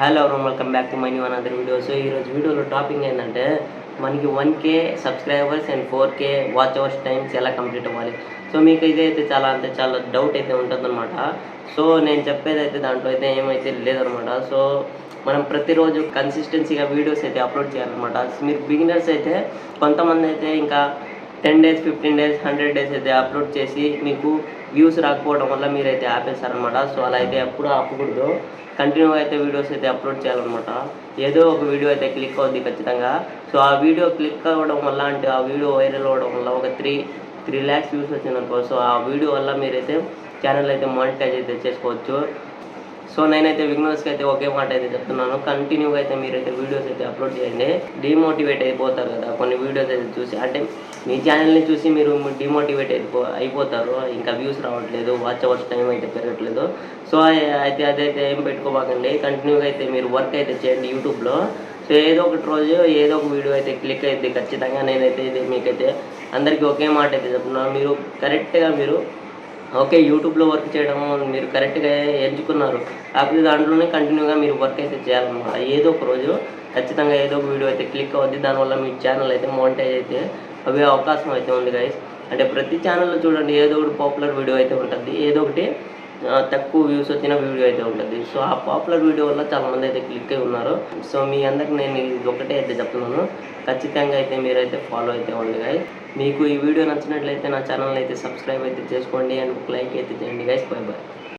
Hello everyone welcome back to my new another video. So ఈరోజు వీడియోలో topic ఏంటంటే మనకి 1K subscribers and 4K watch hours times ఎలా complete అవ్వాలి. So మీకు ఇదైతే చాలా డౌట్ అయితే ఉంటుందన్నమాట. సో నేను చెప్పేదైతే దాంట్లో అయితే ఏమైతే లేదనమాట. సో మనం ప్రతిరోజు కన్సిస్టెన్సీగా వీడియోస్ అయితే అప్లోడ్ చేయాలన్నమాట. మీరు బిగినర్స్ అయితే కొంతమంది అయితే ఇంకా 10 days 15 days 100 days అయితే అప్లోడ్ చేసి మీకు వ్యూస్ రాకపోవడం వల్ల మీరైతే ఆపేస్తారనమాట. సో అలా అయితే ఎప్పుడూ ఆపకూడదు. కంటిన్యూగా అయితే వీడియోస్ అయితే అప్లోడ్ చేయాలన్నమాట. ఏదో ఒక వీడియో అయితే క్లిక్ అవుద్ది ఖచ్చితంగా. సో ఆ వీడియో క్లిక్ అవ్వడం వల్ల అంటే ఆ వీడియో వైరల్ అవ్వడం వల్ల ఒక 3 lakhs వ్యూస్ వచ్చిందనుకో. సో ఆ వీడియో వల్ల మీరైతే ఛానల్ అయితే మానిటైజ్ అయితే చేసుకోవచ్చు. సో నేనైతే బిగినర్స్కి అయితే ఒకే మాట అయితే చెప్తున్నాను, కంటిన్యూగా అయితే మీరైతే వీడియోస్ అయితే అప్లోడ్ చేయండి. డిమోటివేట్ అయిపోతారు కదా కొన్ని వీడియోస్ అయితే చూసి, అంటే మీ ఛానల్ని చూసి మీరు డిమోటివేట్ అయిపోతారు. ఇంకా వ్యూస్ రావట్లేదు, వాచ్ అవర్స్ టైం అయితే పెరగట్లేదు. సో అయితే అదైతే ఏం పెట్టుకోబాకండి. కంటిన్యూగా అయితే మీరు వర్క్ అయితే చేయండి యూట్యూబ్లో. సో ఏదో ఒకటి రోజు ఏదో ఒక వీడియో అయితే క్లిక్ అయింది ఖచ్చితంగా. నేనైతే ఇది మీకైతే అందరికీ ఒకే మాట అయితే చెప్తున్నాను. మీరు కరెక్ట్గా ఓకే యూట్యూబ్లో వర్క్ చేయడం మీరు కరెక్ట్గా ఎంచుకున్నారు, కాకపోతే దాంట్లోనే కంటిన్యూగా మీరు వర్క్ అయితే చేయాలన్నమాట. ఏదో ఒక రోజు ఖచ్చితంగా ఏదో ఒక వీడియో అయితే క్లిక్ అవుద్ది. దానివల్ల మీ ఛానల్ అయితే మానిటైజ్ అయితే అవే అవకాశం అయితే ఉంది గైస్. అంటే ప్రతి ఛానల్లో చూడండి ఏదో ఒకటి పాపులర్ వీడియో అయితే ఉంటుంది, ఏదో ఒకటి తక్కువ వ్యూస్ వచ్చిన వీడియో అయితే ఉంటుంది. సో ఆ పాపులర్ వీడియో వల్ల చాలామంది అయితే క్లిక్ అయి ఉన్నారు. సో మీ అందరికి నేను ఇది ఒకటే అయితే చెప్తున్నాను, ఖచ్చితంగా అయితే మీరైతే ఫాలో అయితే అవ్వండి గైస్. మీకు ఈ వీడియో నచ్చినట్లయితే నా ఛానల్ అయితే సబ్స్క్రైబ్ అయితే చేసుకోండి అండ్ ఒక లైక్ అయితే చేయండి గైస్. Bye bye.